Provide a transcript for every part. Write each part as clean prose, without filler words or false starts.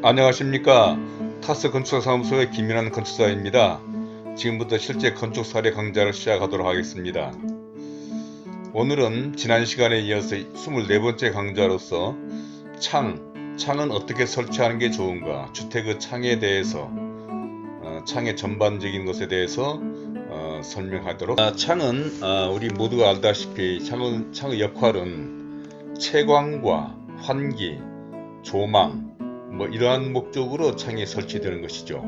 안녕하십니까. 타스 건축사무소의 김인환 건축사입니다. 지금부터 실제 건축 사례 강좌를 시작하도록 하겠습니다. 오늘은 지난 시간에 이어서 24번째 강좌로서 창은 어떻게 설치하는 게 좋은가, 주택의 창에 대해서, 창의 전반적인 것에 대해서 설명하도록. 창은 우리 모두가 알다시피 창의 역할은 채광과 환기, 조망, 이러한 목적으로 창이 설치되는 것이죠.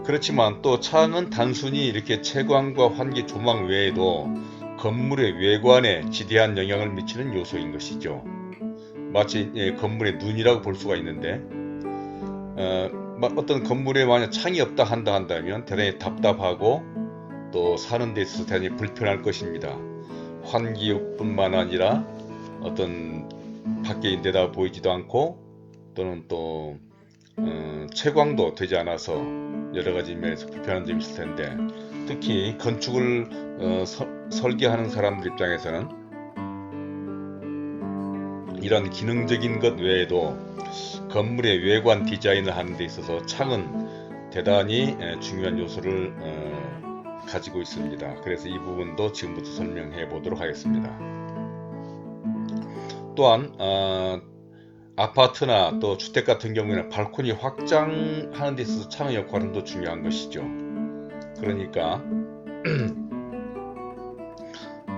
그렇지만 또 창은 단순히 이렇게 채광과 환기, 조망 외에도 건물의 외관에 지대한 영향을 미치는 요소인 것이죠. 마치 건물의 눈이라고 볼 수가 있는데, 어떤 건물에 만약 창이 없다 한다면 대단히 답답하고 또 사는 데 있어서 대단히 불편할 것입니다. 환기뿐만 아니라 어떤 밖에 내다 보이지도 않고 또는 또 채광도 되지 않아서 여러가지 면에서 불편한 점이 있을 텐데, 특히 건축을 설계하는 사람들 입장에서는 이런 기능적인 것 외에도 건물의 외관 디자인을 하는 데 있어서 창은 대단히 중요한 요소를 가지고 있습니다. 그래서 이 부분도 지금부터 설명해 보도록 하겠습니다. 또한 아파트나 또 주택 같은 경우에는 발코니 확장하는 데 있어서 창의 역할은 또 중요한 것이죠. 그러니까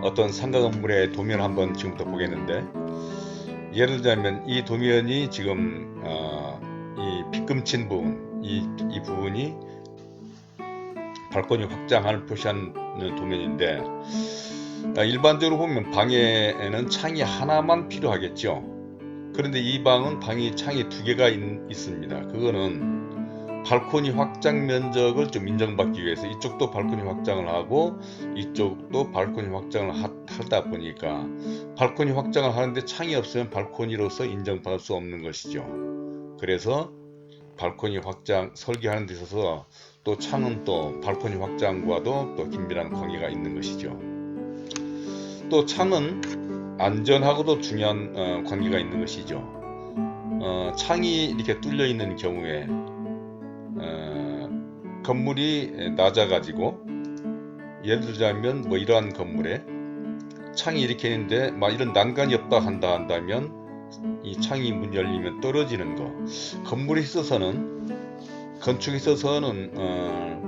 어떤 상가 건물의 도면을 한번 지금부터 보겠는데, 예를 들자면 이 도면이 지금 이 빗금친 부분, 이 부분이 발코니 확장을 표시하는 도면인데, 일반적으로 보면 방에는 창이 하나만 필요하겠죠. 그런데 이 방은 창이 두 개가 있습니다. 그거는 발코니 확장 면적을 좀 인정받기 위해서 이쪽도 발코니 확장을 하고 이쪽도 발코니 확장을 하다 보니까 발코니 확장을 하는데 창이 없으면 발코니로서 인정받을 수 없는 것이죠. 그래서 발코니 확장 설계하는 데 있어서 또 창은 또 발코니 확장과도 또 긴밀한 관계가 있는 것이죠. 또 창은 안전하고도 중요한 관계가 있는 것이죠. 창이 이렇게 뚫려 있는 경우에 건물이 낮아가지고, 예를 들자면 이러한 건물에 창이 이렇게 있는데 이런 난간이 없다 한다면 이 창이 문 열리면 떨어지는 거, 건물에 있어서는, 건축에 있어서는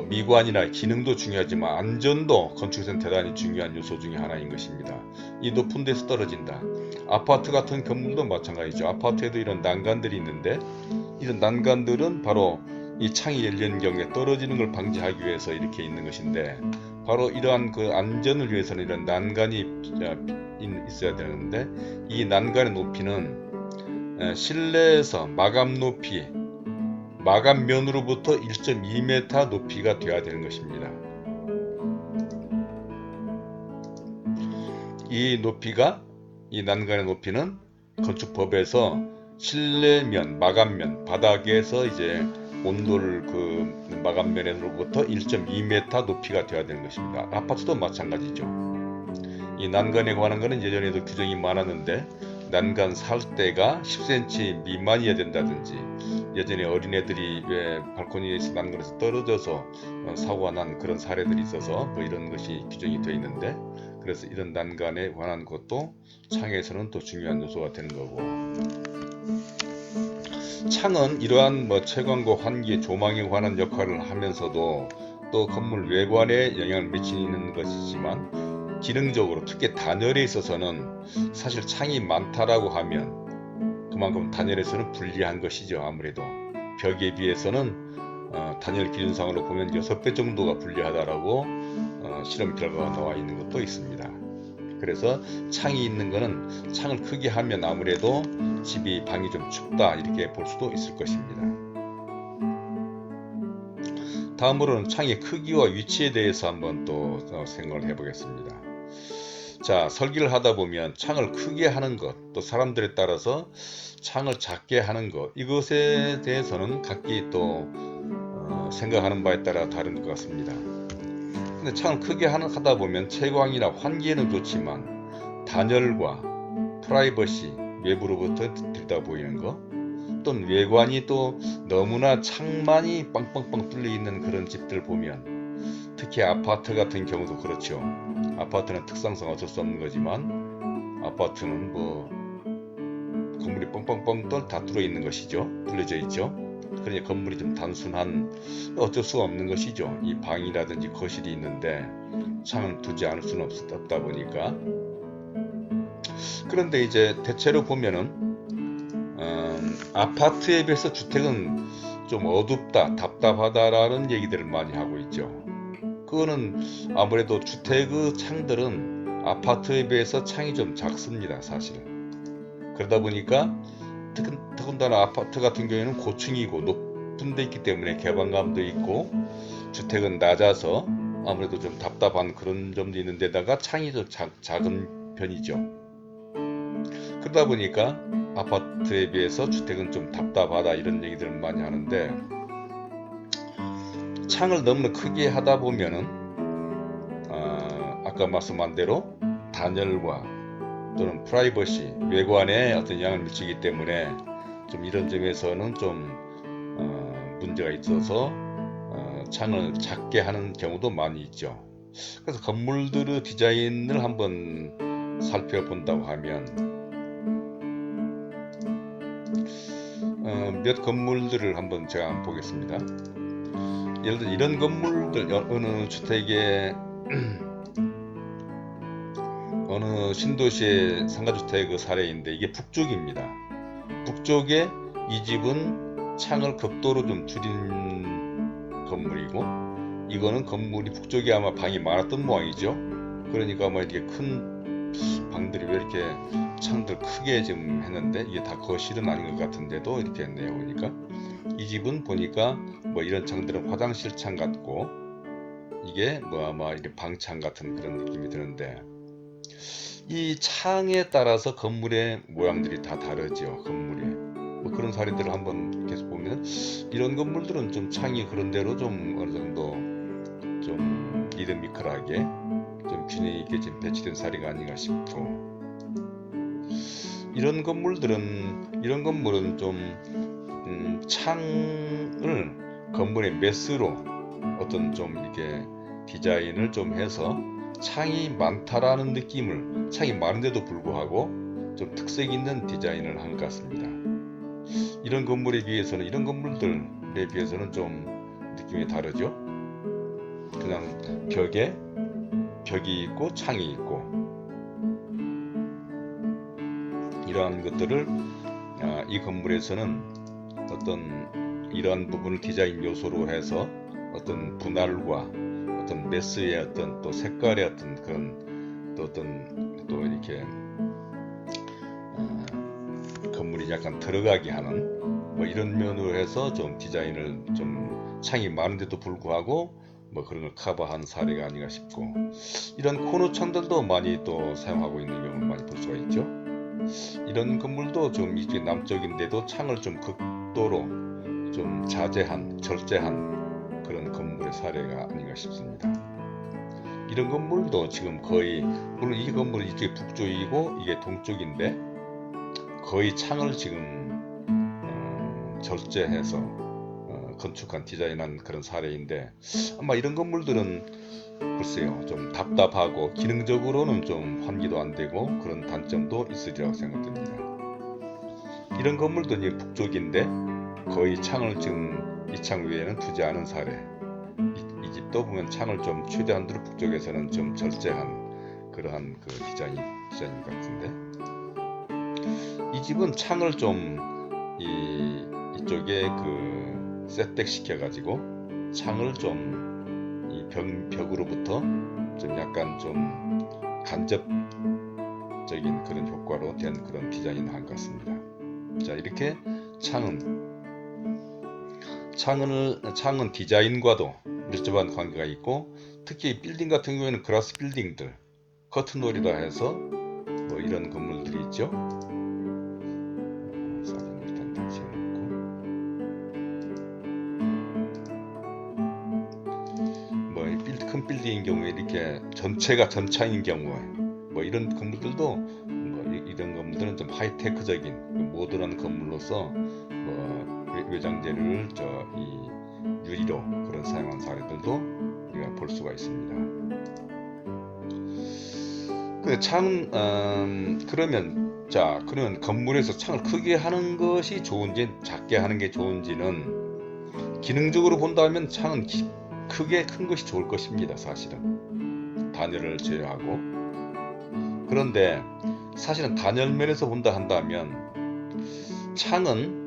미관이나 기능도 중요하지만 안전도 건축에서는 대단히 중요한 요소 중에 하나인 것입니다. 이 높은 데서 떨어진다. 아파트 같은 건물도 마찬가지죠. 아파트에도 이런 난간들이 있는데, 이런 난간들은 바로 이 창이 열리는 경우에 떨어지는 걸 방지하기 위해서 이렇게 있는 것인데, 바로 이러한 그 안전을 위해서는 이런 난간이 있어야 되는데, 이 난간의 높이는 실내에서 마감면으로부터 1.2m 높이가 되어야 되는 것입니다. 이 난간의 높이는 건축법에서 실내면, 마감면, 바닥에서 이제 온도를 그 마감면으로부터 1.2m 높이가 되어야 되는 것입니다. 아파트도 마찬가지죠. 이 난간에 관한 것은 예전에도 규정이 많았는데, 난간 살대가 10cm 미만이어야 된다든지, 예전에 어린애들이 왜 발코니에서 난간에서 떨어져서 사고가 난 그런 사례들이 있어서 이런 것이 규정이 되어 있는데, 그래서 이런 난간에 관한 것도 창에서는 또 중요한 요소가 되는 거고, 창은 이러한 채광과 환기, 조망에 관한 역할을 하면서도 또 건물 외관에 영향을 미치는 것이지만, 기능적으로 특히 단열에 있어서는 사실 창이 많다라고 하면 그만큼 단열에서는 불리한 것이죠. 아무래도 벽에 비해서는 단열 기준상으로 보면 6배 정도가 불리하다라고 실험 결과가 나와 있는 것도 있습니다. 그래서 창이 있는 거는, 창을 크게 하면 아무래도 방이 좀 춥다 이렇게 볼 수도 있을 것입니다. 다음으로는 창의 크기와 위치에 대해서 한번 또 생각을 해보겠습니다. 자, 설계를 하다 보면 창을 크게 하는 것, 또 사람들에 따라서 창을 작게 하는 것, 이것에 대해서는 각기 또 생각하는 바에 따라 다른 것 같습니다. 근데 창을 크게 하다 보면 채광이나 환기에는 좋지만 단열과 프라이버시, 외부로부터 들다 보이는 거, 또는 외관이 또 너무나 창만이 빵빵빵 뚫려 있는 그런 집들 보면, 특히 아파트 같은 경우도 그렇죠. 아파트는 특성상 어쩔 수 없는 거지만, 아파트는 뭐 건물이 뻥뻥뻥 다 뚫려 있는 것이죠. 뚫려져 있죠. 그러니 건물이 좀 단순한, 어쩔 수가 없는 것이죠. 이 방이라든지 거실이 있는데 창을 두지 않을 수는 없다 보니까. 그런데 이제 대체로 보면은 아파트에 비해서 주택은 좀 어둡다, 답답하다라는 얘기들을 많이 하고 있죠. 그거는 아무래도 주택의 창들은 아파트에 비해서 창이 좀 작습니다, 사실은. 그러다 보니까 더군다나 아파트 같은 경우에는 고층이고 높은 데 있기 때문에 개방감도 있고, 주택은 낮아서 아무래도 좀 답답한 그런 점도 있는 데다가 창이 좀 작은 편이죠. 그러다 보니까 아파트에 비해서 주택은 좀 답답하다 이런 얘기들을 많이 하는데, 창을 너무 크게 하다 보면은 아까 말씀한 대로 단열과 또는 프라이버시, 외관에 어떤 영향을 미치기 때문에 좀 이런 점에서는 좀 문제가 있어서 창을 작게 하는 경우도 많이 있죠. 그래서 건물들의 디자인을 한번 살펴본다고 하면 몇 건물들을 한번 제가 한번 보겠습니다. 예를 들어 이런 건물들, 어느 주택의 어느 신도시의 상가주택의 사례인데, 이게 북쪽입니다. 북쪽에 이 집은 창을 극도로 좀 줄인 건물이고, 이거는 건물이 북쪽에 아마 방이 많았던 모양이죠. 그러니까 아마 이렇게 큰 방들이 왜 이렇게 창들 크게 지금 했는데, 이게 다 거실은 아닌 것 같은데도 이렇게 했네요. 보니까 이 집은 보니까 뭐 이런 창들은 화장실 창 같고, 이게 뭐 아마 이렇게 방창 같은 그런 느낌이 드는데, 이 창에 따라서 건물의 모양들이 다 다르죠. 건물이 뭐 그런 사례들을 한번 계속 보면, 이런 건물들은 좀 창이 그런 대로 좀 어느 정도 좀 리드미컬하게 좀 균형 있게 지금 배치된 사례가 아닌가 싶고, 이런 건물은 좀 창을 건물의 메스로 어떤 좀 이렇게 디자인을 좀 해서 창이 많다라는 느낌을, 창이 많은데도 불구하고 좀 특색 있는 디자인을 한 것 같습니다. 이런 건물에 비해서는, 이런 건물들에 비해서는 좀 느낌이 다르죠. 그냥 벽이 있고 창이 있고, 이러한 것들을 이 건물에서는 어떤 이러한 부분을 디자인 요소로 해서 어떤 분할과 어떤 메스의 어떤 또 색깔의 어떤 그런 또 이렇게 건물이 약간 들어가게 하는 뭐 이런 면으로 해서 좀 디자인을 좀 창이 많은데도 불구하고 뭐 그런 걸 커버한 사례가 아닌가 싶고, 이런 코너 창들도 많이 또 사용하고 있는 경우를 많이 볼 수가 있죠. 이런 건물도 좀 이제 남쪽인데도 창을 좀 극도로 좀 절제한 그런 건물의 사례가 아닌가 싶습니다. 이런 건물도 지금 거의, 물론 이 건물은 이쪽이 북쪽이고 이게 동쪽인데 거의 창을 지금 절제해서 건축한, 디자인한 그런 사례인데, 아마 이런 건물들은 글쎄요, 좀 답답하고 기능적으로는 좀 환기도 안 되고 그런 단점도 있으리라고 생각됩니다. 이런 건물도 이제 북쪽인데 거의 창을 지금 이 창 외에는 두지 않은 사례. 이 집도 보면 창을 좀 최대한으로 북쪽에서는 좀 절제한 그러한 그 디자인 같은데, 이 집은 창을 좀 이쪽에 그 셋백 시켜가지고 창을 좀 이 벽으로부터 좀 약간 좀 간접적인 그런 효과로 된 그런 디자인을 한 것 같습니다. 자, 이렇게 창은 디자인과도 밀접한 관계가 있고, 특히 빌딩 같은 경우에는 글라스 빌딩들, 커튼홀이라 해서 뭐 이런 건물들이 있죠. 사진을 일단 다 지워놓고, 뭐 큰 빌딩인 경우에 이렇게 전체가 전창인 경우에 뭐 이런 건물들도 뭐 이런 건물들은 좀 하이테크적인 모던한 건물로서 뭐 외장재를 이 유리로 그런 사용한 사례들도 우리가 볼 수가 있습니다. 그러면 건물에서 창을 크게 하는 것이 좋은지 작게 하는 게 좋은지는 기능적으로 본다면 창은 크게 큰 것이 좋을 것입니다. 사실은 단열을 제외하고. 그런데 사실은 단열면에서 본다 한다면 창은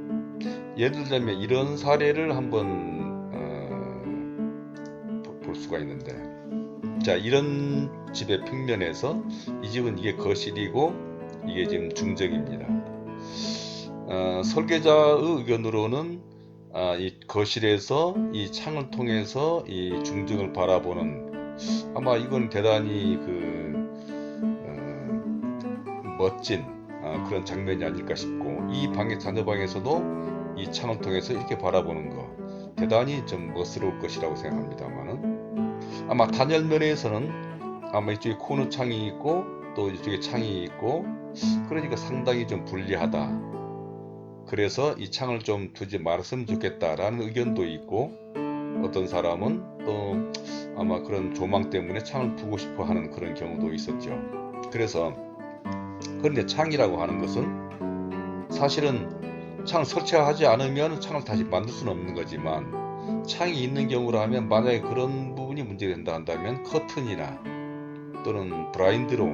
예를 들자면 이런 사례를 한번 볼 수가 있는데, 자, 이런 집의 평면에서 이 집은 이게 거실이고 이게 지금 중정입니다. 설계자의 의견으로는 이 거실에서 이 창을 통해서 이 중정을 바라보는, 아마 이건 대단히 멋진 그런 장면이 아닐까 싶고, 이 방의 자녀방에서도 이 창을 통해서 이렇게 바라보는 거 대단히 좀 멋스러울 것이라고 생각합니다만은, 아마 단열면에서는 아마 이쪽에 코너 창이 있고 또 이쪽에 창이 있고, 그러니까 상당히 좀 불리하다. 그래서 이 창을 좀 두지 말았으면 좋겠다라는 의견도 있고, 어떤 사람은 또 아마 그런 조망 때문에 창을 두고 싶어 하는 그런 경우도 있었죠. 그런데 창이라고 하는 것은 사실은 창을 설치하지 않으면 창을 다시 만들 수는 없는 거지만, 창이 있는 경우라면 만약에 그런 부분이 문제가 된다 한다면 커튼이나 또는 블라인드로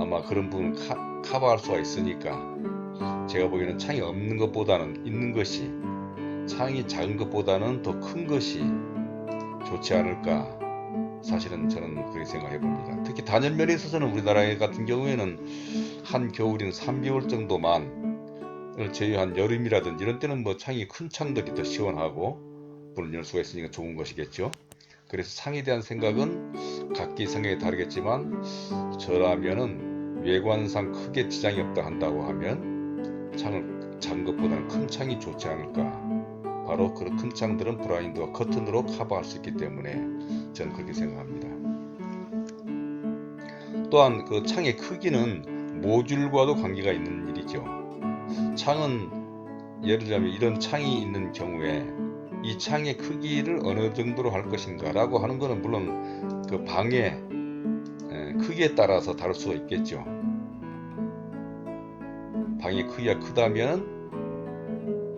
아마 그런 부분을 커버할 수가 있으니까, 제가 보기에는 창이 없는 것보다는 있는 것이, 창이 작은 것보다는 더 큰 것이 좋지 않을까, 사실은 저는 그렇게 생각해 봅니다. 특히 단열면에 있어서는 우리나라 같은 경우에는 한 겨울인 3개월 정도만 제외한 여름이라든지 이런 때는 뭐 창이 큰 창들이 더 시원하고 문을 열 수가 있으니까 좋은 것이겠죠. 그래서 창에 대한 생각은 각기 생각이 다르겠지만, 저라면은 외관상 크게 지장이 없다 한다고 하면 창을 작은 것보다는 큰 창이 좋지 않을까. 바로 그런 큰 창들은 블라인드와 커튼으로 커버할 수 있기 때문에 저는 그렇게 생각합니다. 또한 그 창의 크기는 모듈과도 관계가 있는 일이죠. 창은 예를 들자면 이런 창이 있는 경우에 이 창의 크기를 어느 정도로 할 것인가 라고 하는 것은 물론 그 방의 크기에 따라서 다를 수가 있겠죠. 방의 크기가 크다면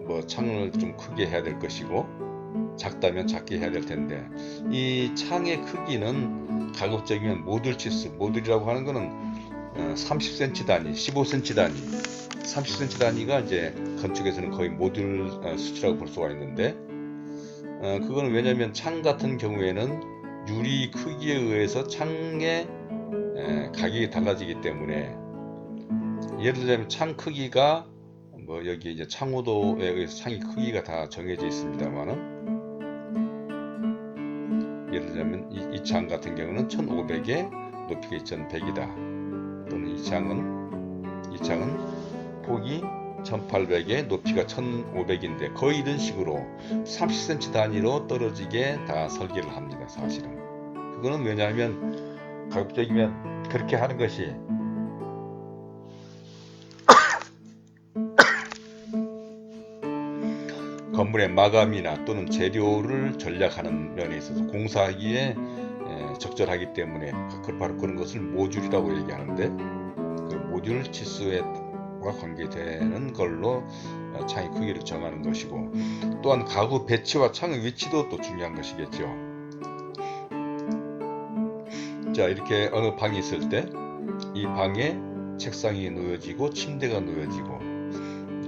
뭐 창을 좀 크게 해야 될 것이고, 작다면 작게 해야 될 텐데, 이 창의 크기는 가급적이면 모듈 치수, 모듈이라고 하는 것은 30cm 단위, 15cm 단위, 30cm 단위가 이제 건축에서는 거의 모듈 수치라고 볼 수가 있는데, 그거는 왜냐하면 창 같은 경우에는 유리 크기에 의해서 창의 가격이 달라지기 때문에, 예를 들자면 창 크기가 뭐 여기 이제 창호도에 의해서 창의 크기가 다 정해져 있습니다만은, 예를 들자면 이 창 같은 경우는 1500에 높이가 2100이다. 또는 이 창은 폭이 1800에 높이가 1500인데, 거의 이런 식으로 30cm 단위로 떨어지게 다 설계를 합니다. 사실은 그거는 왜냐하면 가급적이면 그렇게 하는 것이 건물의 마감이나 또는 재료를 전략하는 면에 있어서 공사하기에 적절하기 때문에, 바로 그런 것을 모듈이라고 얘기하는데, 그 모듈 치수와 관계되는 걸로 창의 크기를 정하는 것이고, 또한 가구 배치와 창의 위치도 또 중요한 것이겠죠. 자, 이렇게 어느 방이 있을 때 이 방에 책상이 놓여지고 침대가 놓여지고,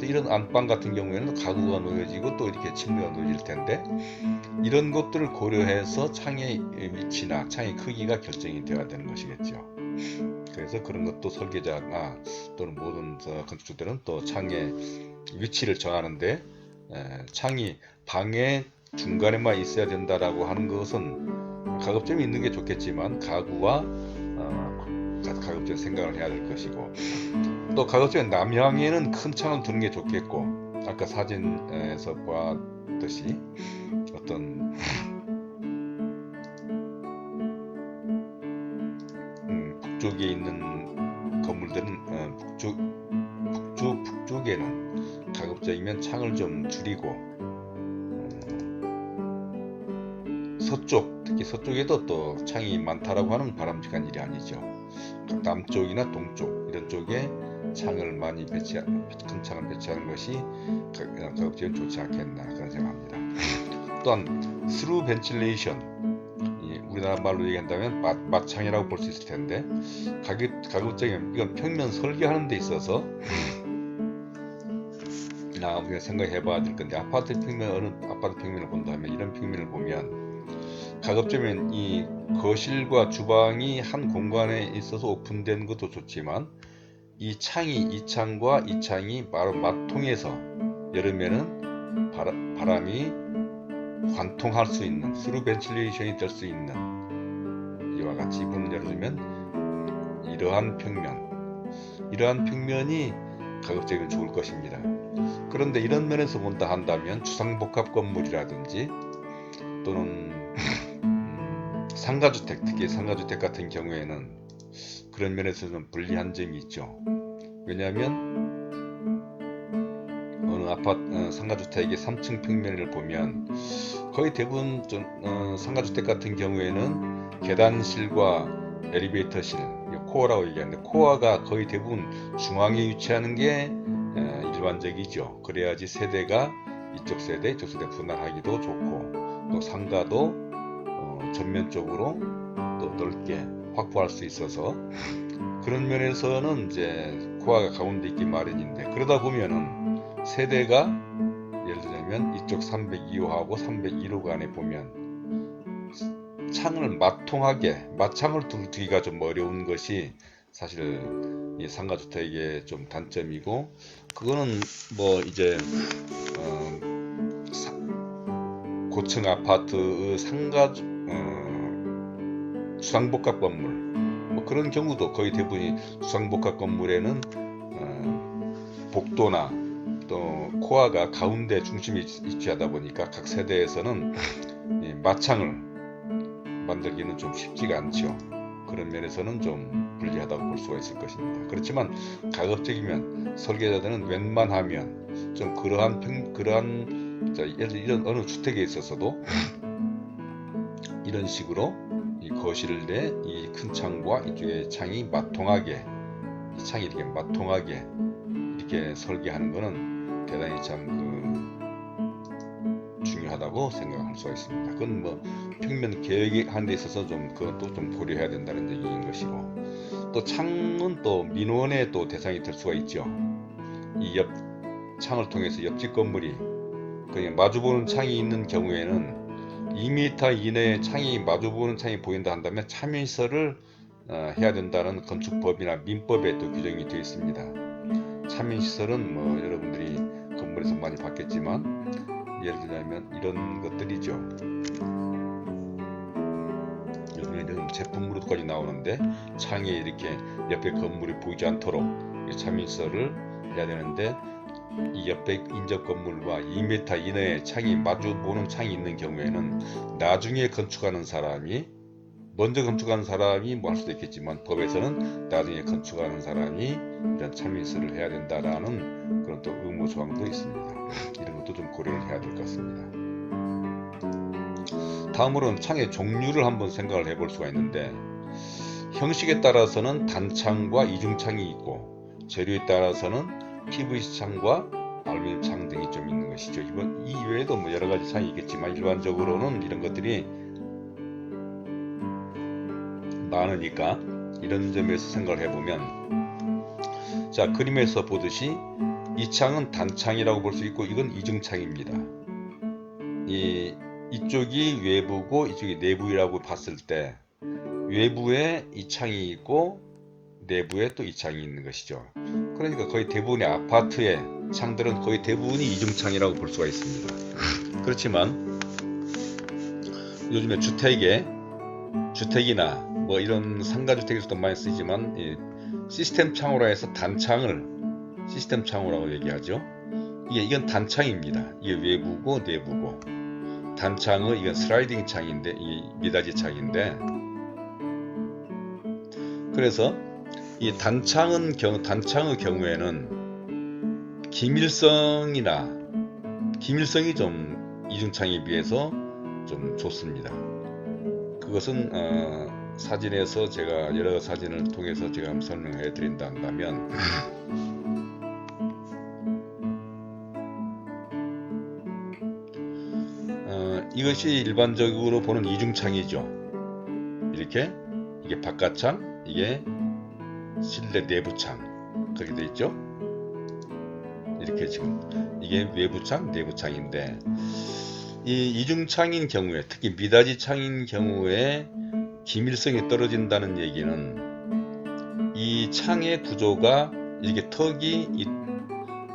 이런 안방 같은 경우에는 가구가 놓여지고 또 이렇게 침대가 놓여질 텐데, 이런 것들을 고려해서 창의 위치나 창의 크기가 결정이 되어야 되는 것이겠죠. 그래서 그런 것도 설계자나 또는 모든 건축주들은 또 창의 위치를 정하는데, 창이 방의 중간에만 있어야 된다라고 하는 것은 가급적이면 있는 게 좋겠지만, 가구와 가급적 생각을 해야 될 것이고, 또 가급적이면 남향에는 큰 창을 두는 게 좋겠고, 아까 사진에서 보았듯이 어떤 북쪽에 있는 건물들은 북쪽에는 가급적이면 창을 좀 줄이고 서쪽, 특히 서쪽에도 또 창이 많다라고 하는 바람직한 일이 아니죠. 남쪽이나 동쪽 이런 쪽에 창을 많이 큰 창을 배치하는 것이 가급적이면 좋지 않겠나 그런 생각합니다. 또한 스루 벤틸레이션, 우리나라 말로 얘기한다면 맞창이라고 볼 수 있을 텐데, 가급적이면 이건 평면 설계하는 데 있어서 우리가 생각해 봐야 될 건데, 아파트 평면을 본다면, 이런 평면을 보면 가급적이면 이 거실과 주방이 한 공간에 있어서 오픈된 것도 좋지만, 이 창과 이 창이 바로 맞통해서 여름에는 바람이 관통할 수 있는, 스루 벤틸레이션이 될 수 있는, 이와 같이 문을 열어주면 이러한 평면이 가급적이면 좋을 것입니다. 그런데 이런 면에서 본다 한다면 주상복합 건물이라든지 또는 상가주택, 특히 상가주택 같은 경우에는 그런 면에서는 불리한 점이 있죠. 왜냐하면 어느 상가주택의 3층 평면을 보면 거의 대부분 상가주택 같은 경우에는 계단실과 엘리베이터실, 코어라고 얘기하는데, 코어가 거의 대부분 중앙에 위치하는 게 일반적이죠. 그래야지 세대가 이쪽 세대 분할하기도 좋고, 또 상가도 전면적으로 또 넓게 확보할 수 있어서, 그런 면에서는 이제 코어가 가운데 있기 마련인데, 그러다 보면은 세대가 예를 들자면 이쪽 302호하고 301호 간에 보면 창을 맞창을 두기가 좀 어려운 것이 사실 이 상가주택의 좀 단점이고, 그거는 뭐 이제 고층 아파트의 주상복합 건물, 뭐 그런 경우도 거의 대부분이 주상복합 건물에는 복도나 또 코어가 가운데 중심에 위치하다 보니까 각 세대에서는 맞창을 만들기는 좀 쉽지가 않죠. 그런 면에서는 좀 불리하다고 볼 수가 있을 것입니다. 그렇지만 가급적이면 설계자들은 웬만하면 좀 이런 어느 주택에 있어서도 이런 식으로 이 거실 내 이 큰 창과 이쪽에 창이 이렇게 맞통하게 이렇게 설계하는 것은 대단히 참 중요하다고 생각할 수가 있습니다. 그건 뭐 평면 계획하는 데 있어서 그것도 좀 고려해야 된다는 얘기인 것이고, 또 창은 또 민원의 또 대상이 될 수가 있죠. 이 창을 통해서 옆집 건물이 그냥 마주보는 창이 있는 경우에는 2m 이내에 마주보는 창이 보인다 한다면 차민설을 해야 된다는 건축법이나 민법에 또 규정이 되어 있습니다. 차민시설은 뭐 여러분들이 건물에서 많이 봤겠지만, 예를 들자면 이런 것들이죠. 요즘에는 제품으로까지 나오는데, 창에 이렇게 옆에 건물이 보이지 않도록 차민시설을 해야 되는데, 이 옆에 인접 건물과 2m 이내에 마주보는 창이 있는 경우에는 나중에 먼저 건축하는 사람이 뭐 할 수도 있겠지만, 법에서는 나중에 건축하는 사람이 이런 차민시설을 해야 된다라는 그런 또 의무 조항도 있습니다. 이런 것도 좀 고려를 해야 될 것 같습니다. 다음으로는 창의 종류를 한번 생각을 해볼 수가 있는데, 형식에 따라서는 단창과 이중창이 있고, 재료에 따라서는 PVC 창과 알루미늄 창 등이 좀 있는 것이죠. 이 외에도 뭐 여러 가지 창이 있겠지만, 일반적으로는 이런 것들이 많으니까 이런 점에서 생각을 해보면, 자, 그림에서 보듯이 이 창은 단창이라고 볼 수 있고, 이건 이중창입니다. 이쪽이 외부고 이쪽이 내부라고 봤을 때, 외부에 이 창이 있고 내부에 또 이 창이 있는 것이죠. 그러니까 거의 대부분의 아파트의 창들은 거의 대부분이 이중창이라고 볼 수가 있습니다. 그렇지만 요즘에 주택이나 뭐 이런 상가주택에서도 많이 쓰이지만, 시스템 창호라 해서 단창을 시스템 창호라고 얘기하죠. 이건 단창입니다. 이게 외부고 내부고, 단창은 이건 슬라이딩 창인데, 이 미닫이 창인데, 그래서 이 단창의 경우에는 기밀성이 좀 이중창에 비해서 좀 좋습니다. 그것은 사진에서 제가 여러 사진을 통해서 제가 한번 설명해 드린다 한다면 이것이 일반적으로 보는 이중창이죠. 이렇게 이게 바깥창, 이게 실내 내부창 그렇게 되어 있죠. 이렇게 지금 이게 외부창, 내부창인데 이 이중창인 경우에 특히 미닫이 창인 경우에 기밀성이 떨어진다는 얘기는 이 창의 구조가 이렇게 턱이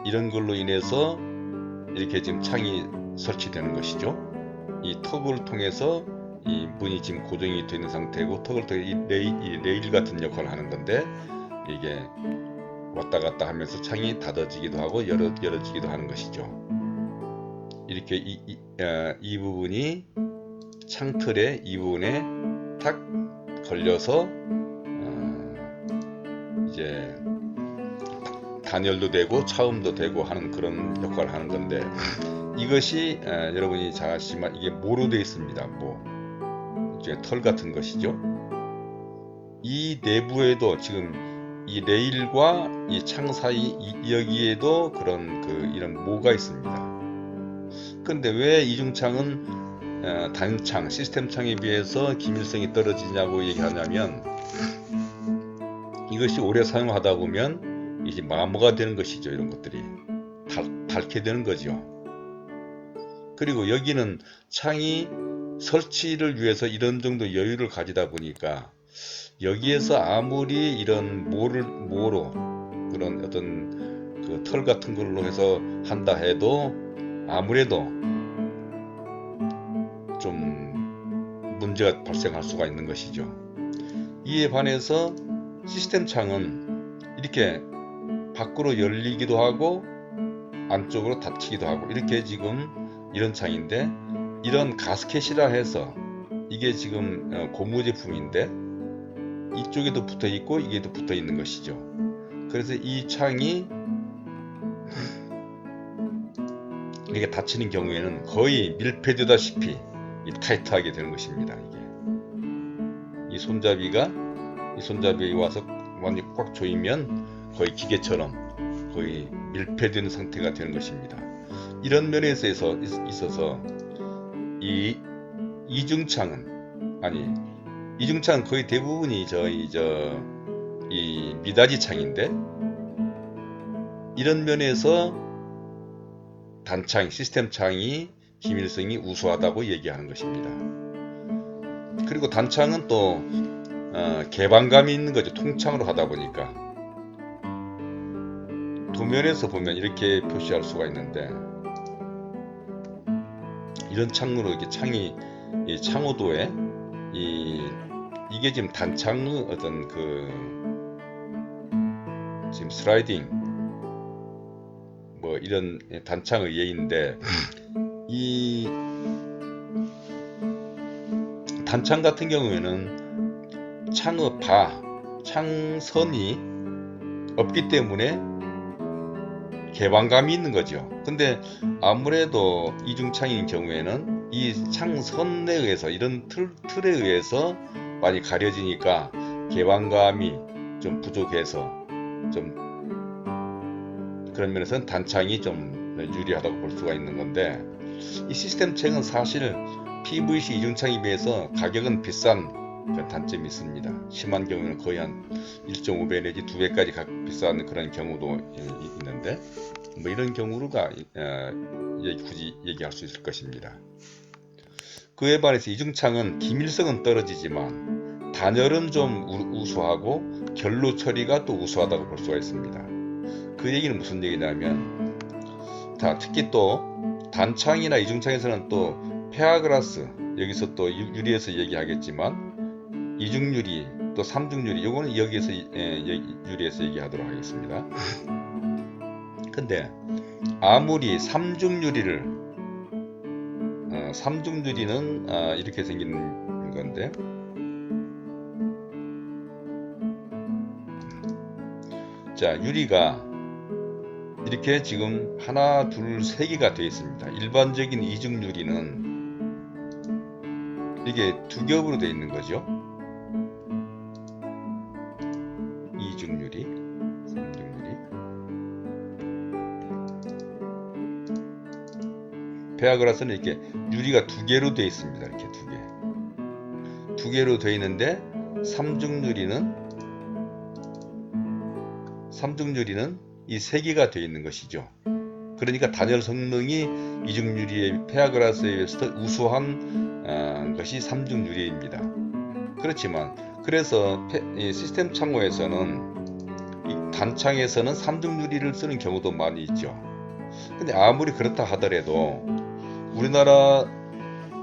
이런 걸로 인해서 이렇게 지금 창이 설치되는 것이죠. 이 턱을 통해서 이 문이 지금 고정이 되는 상태고 턱을 통해 이 레일 같은 역할을 하는 건데 이게 왔다 갔다 하면서 창이 닫아지기도 하고 열어지기도 하는 것이죠. 이렇게 이 부분이 창틀의 이 부분에 탁 걸려서 이제 단열도 되고 차음도 되고 하는 그런 역할을 하는 건데 이것이 여러분이 잘 아시지만 이게 모로 되어 있습니다. 이제 털 같은 것이죠. 이 내부에도 지금 이 레일과 이 창 사이 여기에도 그런 이런 모가 있습니다. 근데 왜 이중창은 단창, 시스템 창에 비해서 기밀성이 떨어지냐고 얘기하냐면 이것이 오래 사용하다 보면 이제 마모가 되는 것이죠. 이런 것들이 닳게 되는 거죠. 그리고 여기는 창이 설치를 위해서 이런 정도 여유를 가지다 보니까 여기에서 아무리 이런 모로 그런 어떤 그 털 같은 걸로 해서 한다 해도 아무래도 좀 문제가 발생할 수가 있는 것이죠. 이에 반해서 시스템 창은 이렇게 밖으로 열리기도 하고 안쪽으로 닫히기도 하고 이렇게 지금 이런 창인데 이런 가스켓이라 해서 이게 지금 고무 제품인데 이쪽에도 붙어 있고 이게도 붙어 있는 것이죠. 그래서 이 창이 이게 닫히는 경우에는 거의 밀폐되다시피 타이트하게 되는 것입니다. 이 손잡이에 와서 완전히 꽉 조이면 거의 기계처럼 거의 밀폐된 상태가 되는 것입니다. 이런 면에서 있어서 이 이중창은 거의 대부분이 이 미닫이 창인데 이런 면에서 단창, 시스템 창이 기밀성이 우수하다고 얘기하는 것입니다. 그리고 단창은 또 개방감이 있는 거죠. 통창으로 하다 보니까 두 면에서 보면 이렇게 표시할 수가 있는데 이런 창으로 이렇게 이 창호도에 이게 지금 단창의 어떤 지금 슬라이딩 이런 단창의 예인데 이 단창 같은 경우에는 창선이 없기 때문에 개방감이 있는 거죠. 근데 아무래도 이중창인 경우에는 이 창선에 의해서 이런 틀에 의해서 많이 가려지니까 개방감이 좀 부족해서 좀 그런 면에서는 단창이 좀 유리하다고 볼 수가 있는 건데 이 시스템 창은 사실 PVC 이중창에 비해서 가격은 비싼 단점이 있습니다. 심한 경우는 거의 한 1.5배 내지 2배까지 비싼 그런 경우도 있는데 이런 경우가 굳이 얘기할 수 있을 것입니다. 그에 반해서 이중창은 기밀성은 떨어지지만 단열은 좀 우수하고 결로 처리가 또 우수하다고 볼 수가 있습니다. 그 얘기는 무슨 얘기냐면 특히 또 단창이나 이중창에서는 또 페아그라스 여기서 또 유리에서 얘기하겠지만 이중유리 또 삼중유리 요거는 여기에서 유리에서 얘기하도록 하겠습니다. 근데 아무리 삼중유리는 이렇게 생긴 건데 자 유리가 이렇게 지금 하나, 둘, 세 개가 되어 있습니다. 일반적인 이중 유리는 이게 두 겹으로 되어 있는 거죠. 이중 유리, 삼중 유리. 페아그라스는 이렇게 유리가 두 개로 되어 있습니다. 이렇게 두 개로 되어 있는데 삼중 유리는 이 세 개가 되어 있는 것이죠. 그러니까 단열 성능이 이중 유리의 페아그라스에 비해서 우수한 것이 삼중 유리입니다. 그렇지만 그래서 시스템 창호에서는 단창에서는 삼중 유리를 쓰는 경우도 많이 있죠. 근데 아무리 그렇다 하더라도 우리나라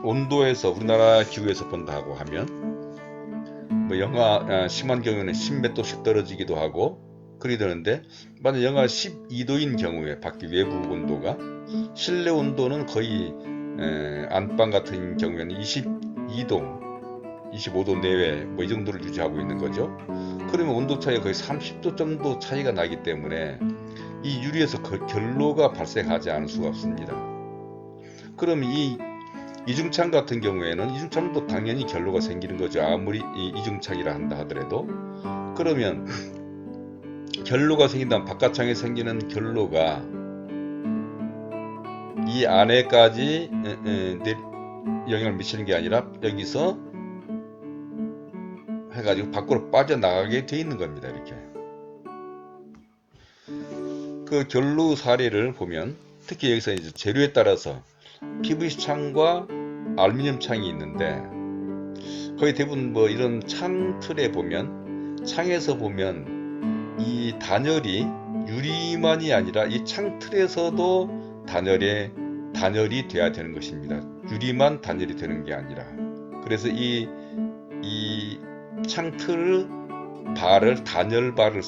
온도에서 우리나라 기후에서 본다고 하면 뭐 영하 심한 경우에는 10몇 도씩 떨어지기도 하고 그리 되는데 만약 영하 12도인 경우에 밖에 외부 온도가 실내 온도는 거의 안방 같은 경우에는 22도 25도 내외 뭐 이 정도를 유지하고 있는 거죠. 그러면 온도 차이가 거의 30도 정도 차이가 나기 때문에 이 유리에서 결로가 발생하지 않을 수가 없습니다. 그럼 이 이중창 같은 경우에는 이중창도 당연히 결로가 생기는 거죠. 아무리 이중창이라 한다 하더라도. 그러면 결로가 생긴다면 바깥창에 생기는 결로가 이 안에까지 영향을 미치는 게 아니라 여기서 해가지고 밖으로 빠져나가게 돼 있는 겁니다. 이렇게 그 결로 사례를 보면 특히 여기서 이제 재료에 따라서 PVC 창과 알루미늄 창이 있는데 거의 대부분 뭐 이런 창 틀에 보면 창에서 보면 이 단열이 유리만이 아니라 이 창 틀에서도 단열이 돼야 되는 것입니다. 유리만 단열이 되는 게 아니라 그래서 이 창틀 바를 단열바를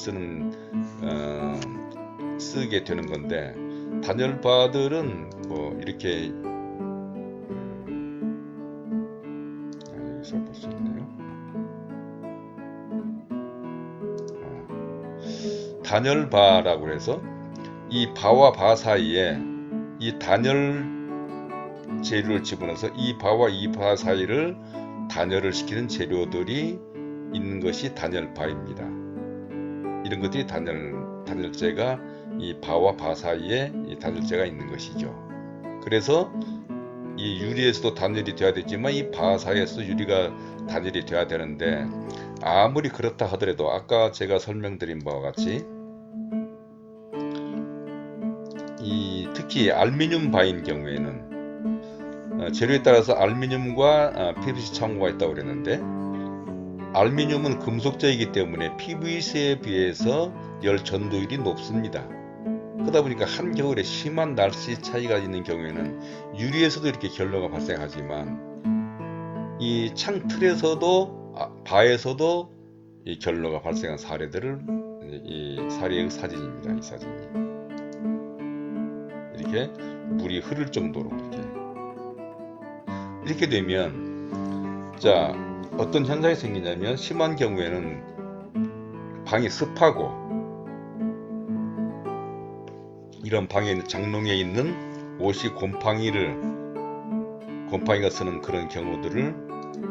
쓰게 되는 건데 단열바들은 뭐 이렇게 여기서 볼 수 있네요. 단열바라고 해서 이 바와 바 사이에 이 단열 재료를 집어넣어서 이 바와 이 바 사이를 단열을 시키는 재료들이 있는 것이 단열바입니다. 이런 것들이 단열재가 이 바와 바 사이에 이 단열재가 있는 것이죠. 그래서 이 유리에서도 단열이 돼야 되지만 이 바 사이에서 유리가 단열이 돼야 되는데 아무리 그렇다 하더라도 아까 제가 설명드린 바와 같이 특히 알루미늄 바인 경우에는 재료에 따라서 알루미늄과 PVC 창호가 있다고 그랬는데 알루미늄은 금속재이기 때문에 PVC에 비해서 열 전도율이 높습니다. 그러다 보니까 한겨울에 심한 날씨 차이가 있는 경우에는 유리에서도 이렇게 결로가 발생하지만 이 창틀에서도 바에서도 이 결로가 발생한 사례들을 이 사례의 사진입니다. 이 사진이 이렇게 물이 흐를 정도로 이렇게 되면 자 어떤 현상이 생기냐면 심한 경우에는 방이 습하고 이런 방에 있는 장롱에 있는 옷이 곰팡이가 쓰는 그런 경우들을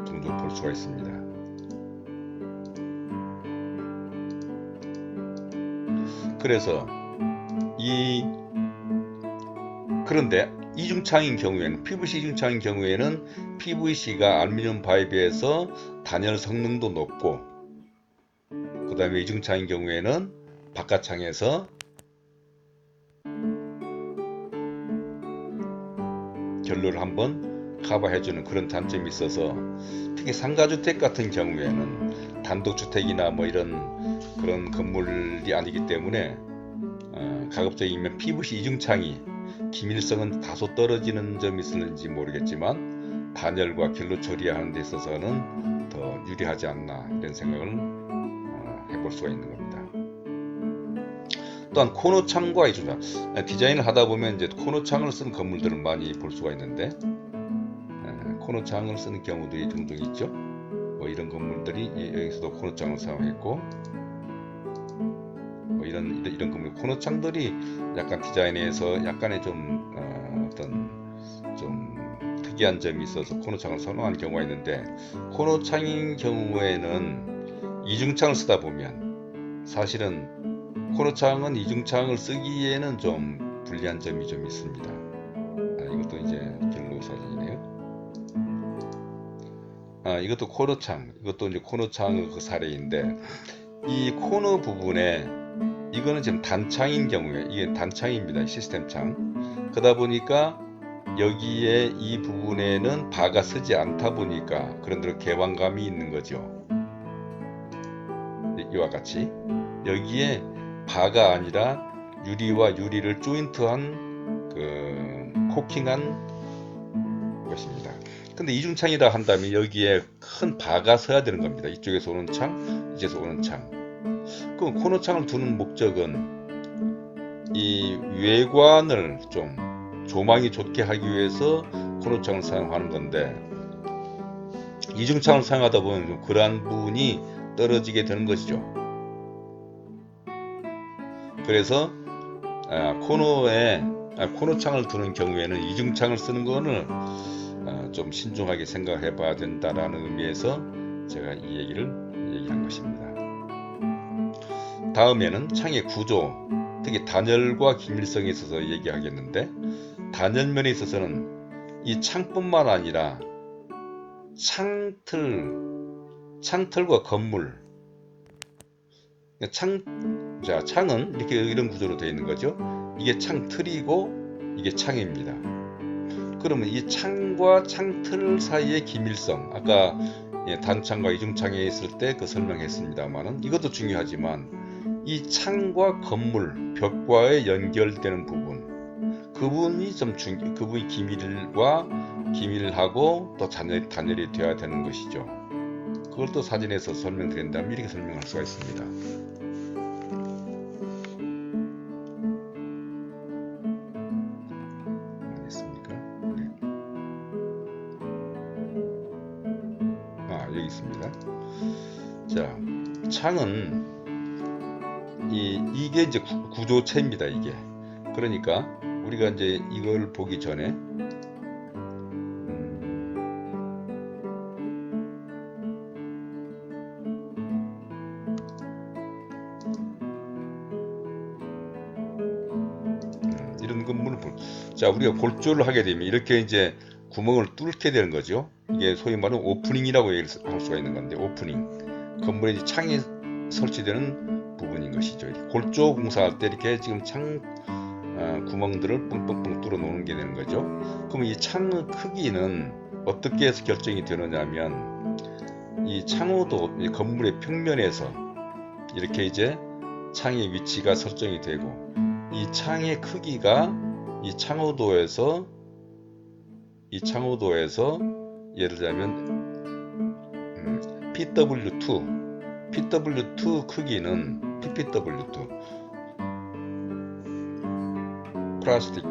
종종 볼 수가 있습니다. 그래서 그런데 이중창인 경우에는 PVC 이중창인 경우에는 PVC가 알루미늄 바에 비해서 단열 성능도 높고 그 다음에 이중창인 경우에는 바깥창에서 결로를 한번 커버해주는 그런 단점이 있어서 특히 상가주택 같은 경우에는 단독주택이나 뭐 이런 그런 건물이 아니기 때문에 가급적이면 PVC 이중창이 기밀성은 다소 떨어지는 점이 있을지 모르겠지만 단열과 결로 처리하는 데 있어서는 더 유리하지 않나 이런 생각을 해볼 수가 있는 겁니다. 또한 코너창과 이중창 디자인을 하다 보면 이제 코너창을 쓴 건물들을 많이 볼 수가 있는데 코너창을 쓰는 경우들이 종종 있죠. 뭐 이런 건물들이 여기서도 코너창을 사용했고 뭐 이런 건물 코너 창들이 약간 디자인에서 약간의 좀 어떤 좀 특이한 점이 있어서 코너 창을 선호하는 경우가 있는데, 코너 창인 경우에는 이중창을 쓰다 보면 사실은 코너 창은 이중창을 쓰기에는 좀 불리한 점이 좀 있습니다. 이것도 이제 갤러리 사진이네요. 이것도 코너창, 이것도 이제 코너창의 그 사례인데, 이 코너 부분에 이거는 지금 단창인 경우에 이게 단창입니다. 시스템창. 그러다 보니까 여기에 이 부분에는 바가 서지 않다 보니까 그런 대로 개방감이 있는 거죠. 이와 같이 여기에 바가 아니라 유리와 유리를 조인트한 그 코킹한 것입니다. 근데 이중창이라 한다면 여기에 큰 바가 서야 되는 겁니다. 이쪽에서 오는 창, 이쪽에서 오는 창. 그럼 코너창을 두는 목적은 이 외관을 좀 조망이 좋게 하기 위해서 코너창을 사용하는 건데, 이중창을 사용하다 보면 좀 그러한 부분이 떨어지게 되는 것이죠. 그래서 코너창을 두는 경우에는 이중창을 쓰는 거는 좀 신중하게 생각해 봐야 된다라는 의미에서 제가 이 얘기한 것입니다. 다음에는 창의 구조, 특히 단열과 기밀성에 있어서 얘기하겠는데, 단열면에 있어서는 이 창뿐만 아니라 창틀과 건물, 창은 이렇게 이런 구조로 되어 있는 거죠. 이게 창틀이고 이게 창입니다. 그러면 이 창과 창틀 사이의 기밀성, 아까 단창과 이중창에 있을 때 그 설명했습니다만은 이것도 중요하지만, 이 창과 건물, 벽과의 연결되는 부분, 그 부분이 그 부분이 기밀하고 또 단열이 되어야 되는 것이죠. 그걸 또 사진에서 설명드린다면 이렇게 설명할 수가 있습니다. 알겠습니까? 네. 여기 있습니다. 자, 창은 이게 이제 구조체입니다. 이게. 그러니까 우리가 이제 이걸 보기 전에 이런 건물을 자, 우리가 골조를 하게 되면 이렇게 이제 구멍을 뚫게 되는 거죠. 이게 소위 말하는 오프닝이라고 할 수가 있는 건데, 오프닝. 건물에 이제 창이 설치되는 부분인 것이죠. 골조 공사할 때 이렇게 지금 창 구멍들을 뻥뻥뻥 뚫어 놓는 게 되는 거죠. 그럼 이 창의 크기는 어떻게 해서 결정이 되느냐면, 이 창호도 건물의 평면에서 이렇게 이제 창의 위치가 설정이 되고, 이 창의 크기가 이 창호도에서 예를 들자면 PW2 크기는 PPW2 플라스틱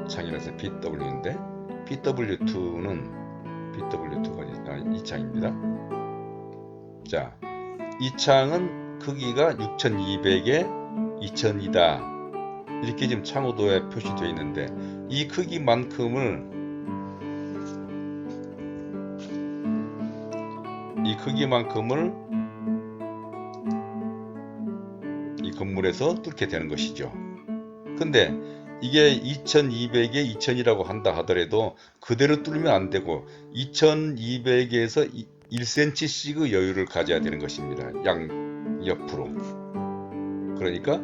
창이라서 PW인데, PW2가 이 창입니다. 자, 이 창은 크기가 6200에 2000이다. 이렇게 지금 창호도에 표시되어 있는데, 이 크기만큼을 이 건물에서 뚫게 되는 것이죠. 근데 이게 2200에 2000이라고 한다 하더라도 그대로 뚫으면 안 되고 2200에서 1cm씩의 여유를 가져야 되는 것입니다. 양 옆으로. 그러니까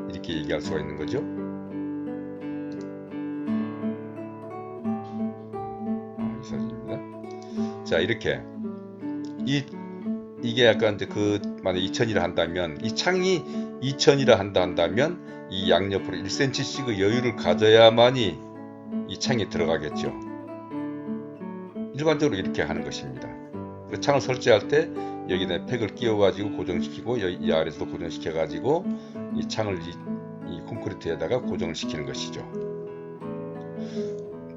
이렇게 얘기할 수가 있는 거죠. 이 사진입니다. 자, 이렇게 이게 약간 이제 만약 2000이라 한다면, 이 창이 2000이라 한다면 이 양옆으로 1cm씩의 여유를 가져야만이 이 창이 들어가겠죠. 일반적으로 이렇게 하는 것입니다. 창을 설치할 때 여기다 팩을 끼워가지고 고정시키고, 이 아래서도 고정시켜가지고 이 창을 이 콘크리트에다가 고정을 시키는 것이죠.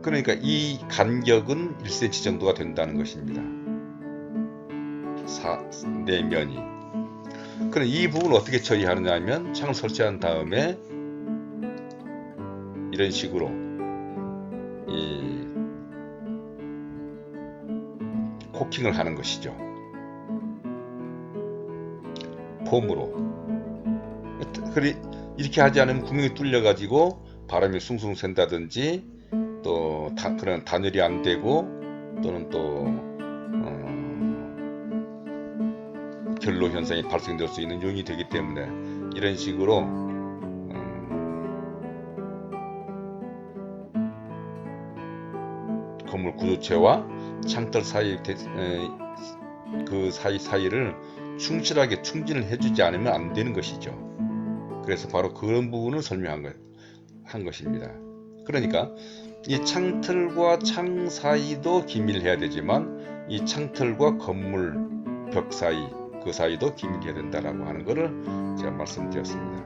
그러니까 이 간격은 1cm 정도가 된다는 것입니다. 내면이. 그럼 이 부분을 어떻게 처리하느냐 하면 창을 설치한 다음에 이런 식으로 이 코킹을 하는 것이죠. 폼으로. 이렇게 하지 않으면 구멍이 뚫려 가지고 바람이 숭숭 샌다든지 또 그런 단열이 안 되고 또는 또 결로 현상이 발생될 수 있는 요인이 되기 때문에 이런 식으로 건물 구조체와 창틀 사이 그 사이를 충실하게 충진을 해주지 않으면 안 되는 것이죠. 그래서 바로 그런 부분을 설명한 것입니다. 그러니까 이 창틀과 창 사이도 기밀해야 되지만 이 창틀과 건물 벽 사이 그 사이도 기밀해야 된다라고 하는 것을 제가 말씀드렸습니다.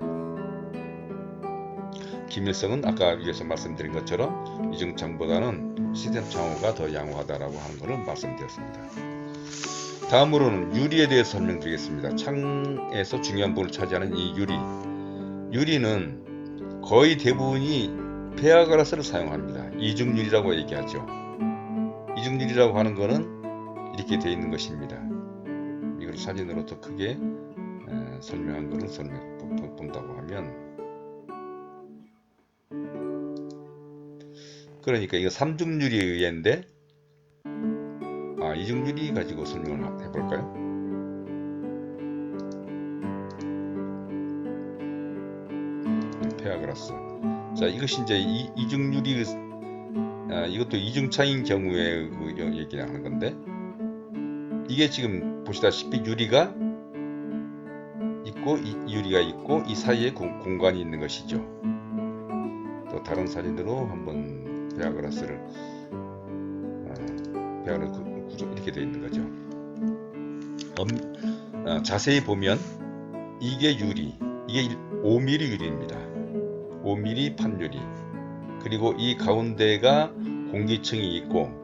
기밀성은 아까 위에서 말씀드린 것처럼 이중창보다는 시스템 창호가 더 양호하다라고 하는 것을 말씀드렸습니다. 다음으로는 유리에 대해서 설명드리겠습니다. 창에서 중요한 부분을 차지하는 이 유리는 거의 대부분이 페아그라스를 사용합니다. 이중유리라고 얘기하죠. 이중유리라고 하는 것은 이렇게 되어 있는 것입니다. 이걸 사진으로 더 크게 설명한 것을 본다고 하면, 그러니까 이거 삼중유리 의뢰인데, 이중유리 가지고 설명을 해볼까요? 페아그라스. 자, 이것이 이제 이중유리, 이것도 이중창인 경우에 그 얘기하는 건데, 이게 지금 보시다시피 유리가 있고 유리가 있고 이 사이에 공간이 있는 것이죠. 또 다른 사진으로 한번 페아그라스를 구조 이렇게 되어 있는 거죠. 자세히 보면 이게 유리, 이게 5mm 유리입니다. 5mm 판유리. 그리고 이 가운데가 공기층이 있고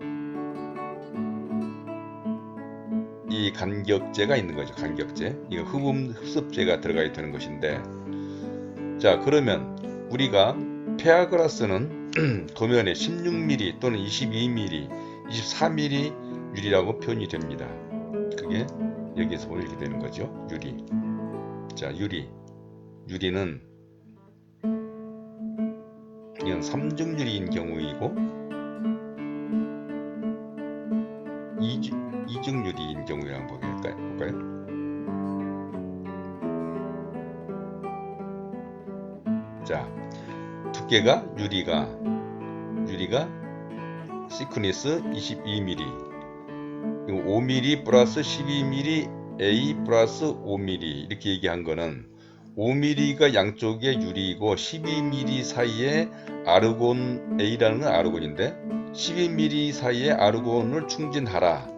이 간격재가 있는 거죠. 간격재. 이거 흡습재가 들어가야 되는 것인데, 자, 그러면 우리가 페아그라스는 도면에 16mm 또는 22mm, 24mm 유리라고 표현이 됩니다. 그게 여기에서 보면 이렇게 되는 거죠. 유리. 자, 유리는 이건 3중 유리인 경우이고 2중 유리인 경우에 한번 볼까요? 자, 두께가 유리가 시크니스 22mm, 5mm 플러스 12mm A 플러스 5mm 이렇게 얘기한 거는 5mm가 양쪽에 유리이고 12mm 사이에 아르곤 A라는 건 아르곤인데 12mm 사이에 아르곤을 충진하라,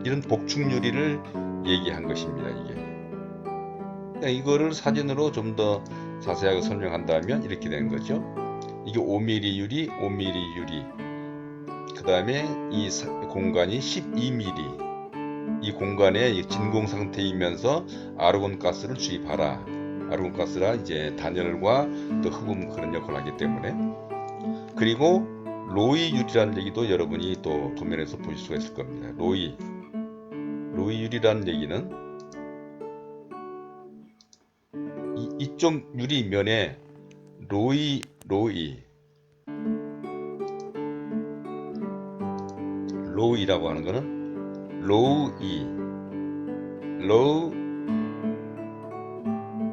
이런 복층 유리를 얘기한 것입니다. 이게 이거를 사진으로 좀 더 자세하게 설명한다면 이렇게 되는 거죠. 이게 5mm 유리, 5mm 유리. 그 다음에 이 공간이 12mm. 이 공간에 진공 상태이면서 아르곤 가스를 주입하라. 아르곤 가스라 이제 단열과 또 흡음 그런 역할을 하기 때문에. 그리고 로이 유리라는 얘기도 여러분이 또 도면에서 보실 수가 있을 겁니다. 로이 유리라는 얘기는 이쪽 유리면에 로우이라고 하는 거는 로우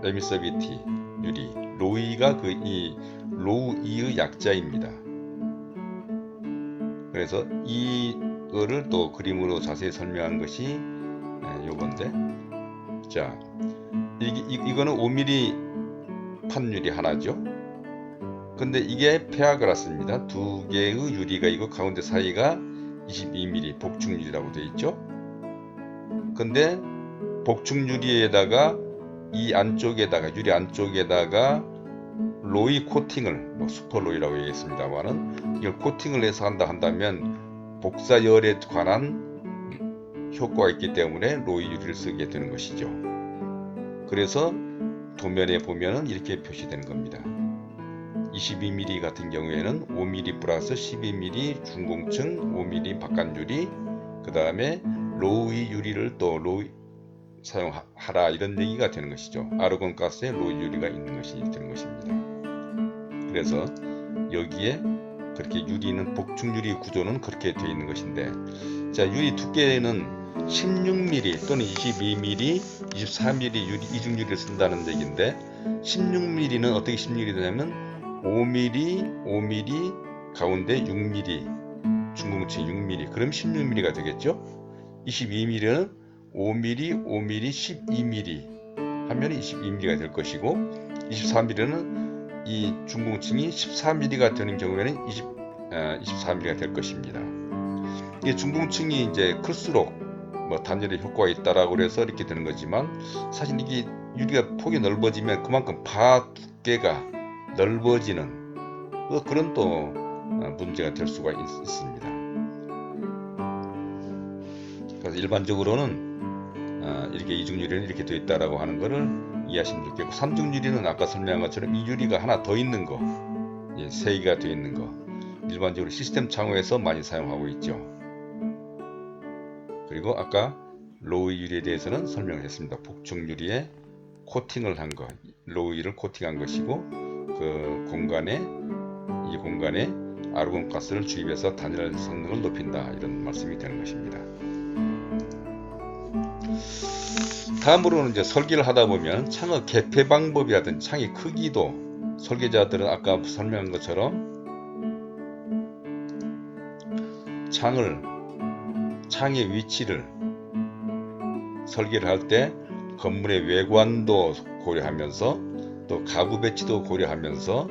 에미서비티 유리, 로우이가 이 로우이의 약자입니다. 그래서 이거를 또 그림으로 자세히 설명한 것이 요건데, 자, 이거는 5mm 판유리 하나죠. 근데 이게 페아그라스입니다. 두 개의 유리가 있고 가운데 사이가 22mm 복층유리라고 되어 있죠. 근데 복층유리에다가 이 안쪽에다가 유리 안쪽에다가 로이 코팅을 슈퍼로이라고 얘기했습니다만은 이걸 코팅을 해서 한다면 복사열에 관한 효과가 있기 때문에 로이 유리를 쓰게 되는 것이죠. 그래서 도면에 보면은 이렇게 표시되는 겁니다. 22mm 같은 경우에는 5mm 플러스 12mm 중공층, 5mm 바깥유리, 그 다음에 로우의 유리를 또 사용하라, 이런 얘기가 되는 것이죠. 아르곤 가스에 로우 유리가 있는 것이 되는 것입니다. 그래서 여기에 그렇게 유리는 복층유리 구조는 그렇게 되어 있는 것인데, 자, 유리 두께는 16mm 또는 22mm, 24mm 유리, 이중유리를 쓴다는 얘기인데, 16mm는 어떻게 16mm냐면 5mm, 5mm, 가운데 6mm, 중공층 6mm, 그럼 16mm가 되겠죠. 22mm는 5mm, 5mm, 12mm 하면 22mm가 될 것이고, 24mm는 이 중공층이 14mm가 되는 경우에는 24mm가 될 것입니다. 이 중공층이 이제 클수록 뭐 단열의 효과가 있다라고 그래서 이렇게 되는 거지만, 사실 이게 유리가 폭이 넓어지면 그만큼 바 두께가 넓어지는 그런 또 문제가 될 수가 있습니다. 그래서 일반적으로는 이렇게 이중유리는 이렇게 되어 있다라고 하는 것을 이해하시면 좋겠고, 삼중유리는 아까 설명한 것처럼 이 유리가 하나 더 있는 거, 3개가 되어 있는 거, 일반적으로 시스템 창호에서 많이 사용하고 있죠. 그리고 아까 로우 유리에 대해서는 설명을 했습니다. 복층유리에 코팅을 한 거, 로우를 코팅한 것이고, 그 공간에, 이 공간에 아르곤 가스를 주입해서 단열 성능을 높인다, 이런 말씀이 되는 것입니다. 다음으로는 이제 설계를 하다 보면 창의 개폐 방법이라든지 창의 크기도, 설계자들은 아까 설명한 것처럼 창의 위치를 설계를 할 때 건물의 외관도 고려하면서 또 가구 배치도 고려하면서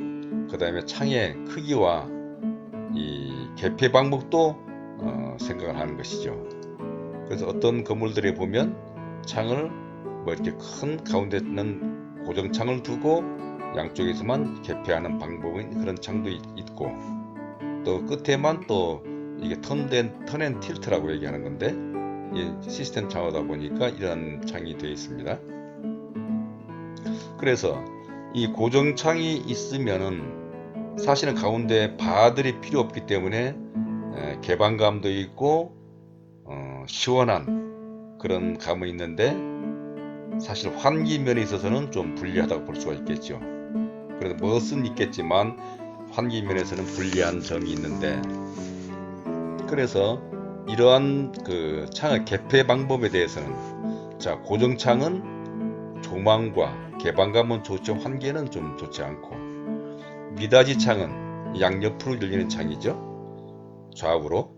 그 다음에 창의 크기와 이 개폐 방법도 생각을 하는 것이죠. 그래서 어떤 건물들에 보면 창을 뭐 이렇게 큰 가운데는 고정창을 두고 양쪽에서만 개폐하는 방법인 그런 창도 있고, 또 끝에만 또 이게 턴앤 틸트라고 얘기하는 건데, 이 시스템 창호다 보니까 이런 창이 되어 있습니다. 그래서 이 고정창이 있으면은 사실은 가운데 바들이 필요 없기 때문에 개방감도 있고 시원한 그런 감은 있는데, 사실 환기면에 있어서는 좀 불리하다고 볼 수가 있겠죠. 그래서 멋은 있겠지만 환기면에서는 불리한 점이 있는데, 그래서 이러한 그 창의 개폐 방법에 대해서는, 자, 고정창은 조망과 개방감은 좋죠. 환기는 좀 좋지 않고, 미닫이 창은 양옆으로 열리는 창이죠. 좌우로.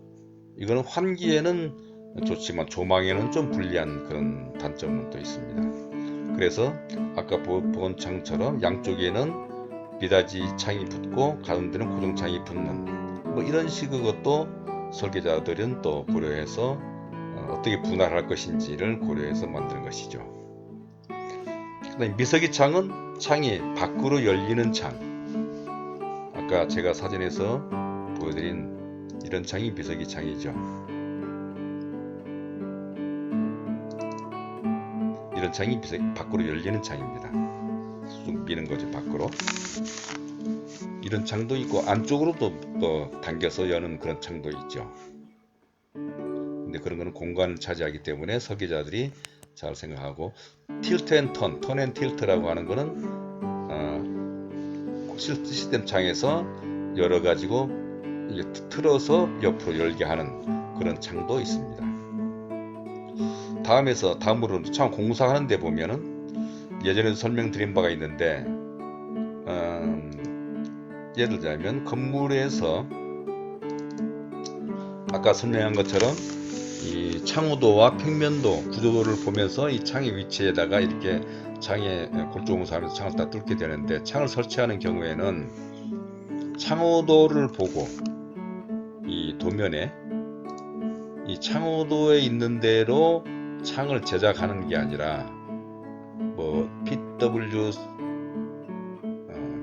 이거는 환기에는 좋지만 조망에는 좀 불리한 그런 단점은 또 있습니다. 그래서 아까 본 창처럼 양쪽에는 미닫이 창이 붙고 가운데는 고정창이 붙는 뭐 이런 식의 것도 설계자들은 또 고려해서 어떻게 분할할 것인지를 고려해서 만드는 것이죠. 그다음에 미석이 창은 창이 밖으로 열리는 창. 아까 제가 사진에서 보여드린 이런 창이 미석이 창이죠. 이런 창이 밖으로 열리는 창입니다. 쭉 미는 거죠, 밖으로. 이런 창도 있고 안쪽으로 또 당겨서 여는 그런 창도 있죠. 근데 그런 거는 공간을 차지하기 때문에 설계자들이 잘 생각하고, 틸트 앤 턴 앤 틸트라고 하는 거는 시스템 창에서 열어 가지고 이게 틀어서 옆으로 열게 하는 그런 창도 있습니다. 다음으로 창 공사하는 데 보면은 예전에도 설명드린 바가 있는데, 예를 들자면 건물에서 아까 설명한 것처럼 이 창호도와 평면도, 구조도를 보면서 이 창의 위치에다가 이렇게 창에 골조 공사하면서 창을 다 뚫게 되는데, 창을 설치하는 경우에는 창호도를 보고 이 도면에 이 창호도에 있는 대로 창을 제작하는 게 아니라, 뭐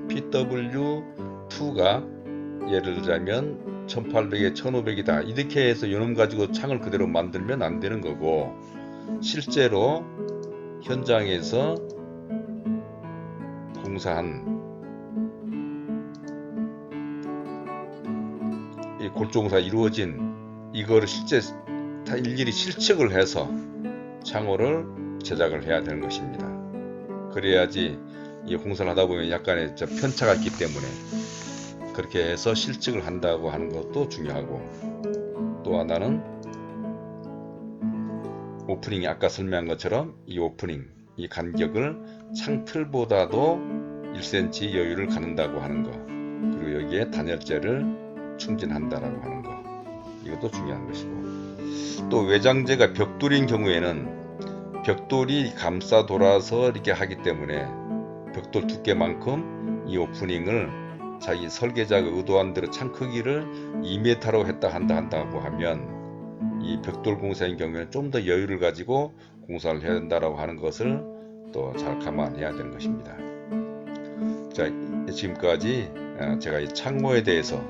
PW2가 예를 들자면 1800에 1500이다 이렇게 해서 요놈 가지고 창을 그대로 만들면 안 되는 거고, 실제로 현장에서 공사한 이 골조공사 이루어진 이거를 실제 다 일일이 실측을 해서 창호를 제작을 해야 되는 것입니다. 그래야지 이 공사를 하다 보면 약간의 편차가 있기 때문에 그렇게 해서 실측을 한다고 하는 것도 중요하고, 또 하나는 오프닝이 아까 설명한 것처럼 이 오프닝 이 간격을 창틀보다도 1cm 여유를 갖는다고 하는 거, 그리고 여기에 단열재를 충진한다라고 하는 거, 이것도 중요한 것이고, 또 외장재가 벽돌인 경우에는 벽돌이 감싸 돌아서 이렇게 하기 때문에 벽돌 두께만큼 이 오프닝을 자기 설계자가 의도한 대로 창 크기를 2m로 했다 한다고 하면 이 벽돌 공사인 경우에는 좀 더 여유를 가지고 공사를 해야 된다라고 하는 것을 또 잘 감안해야 되는 것입니다. 자, 지금까지 제가 이 창호에 대해서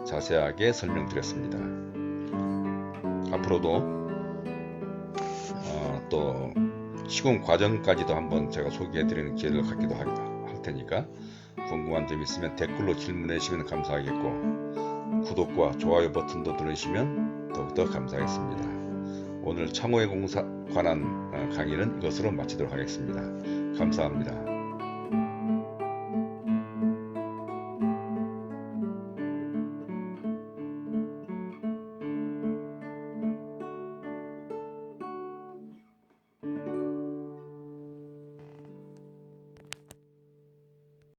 자세하게 설명드렸습니다. 앞으로도 또 시공 과정까지도 한번 제가 소개해드리는 기회를 갖기도 할 테니까 궁금한 점 있으면 댓글로 질문해 주시면 감사하겠고, 구독과 좋아요 버튼도 누르시면 더욱더 감사하겠습니다. 오늘 창호의 공사 관한 강의는 이것으로 마치도록 하겠습니다. 감사합니다.